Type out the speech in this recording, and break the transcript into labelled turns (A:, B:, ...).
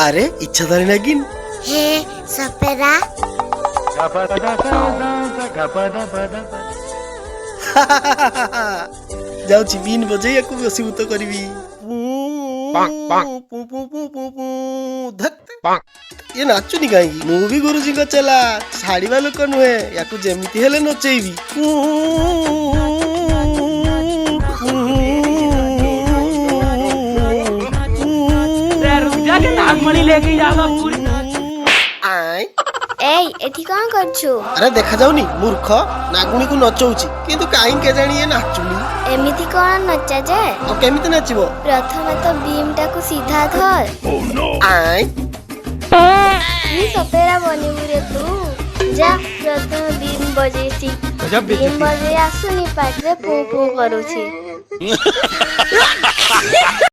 A: अरे इच्छा धारी नागिन
B: हे सपेरा
A: जाउची बीन बजे याकू बसीभूत करबी ये नाचुनी कहीं मु भी गुरुजी को चला छाड़वा लोक नुहे याकू जेमिति हेले नचेबी
B: एठी कौन करछु?
A: अरे देखा जाउनी मूर्ख नागुणी को नचौची किंतु काई के जानी ये नाचुनी
B: एमिति कौन नचा जे?
A: और केमिति नाचिबो?
B: प्रथम तो बीम टाकू सीधा धर
A: आय
B: तू सपेरा बनिबु रे तू जा प्रथम बीम बजे सीख बीम बजे आसुनी पाटरे पू पू करूछी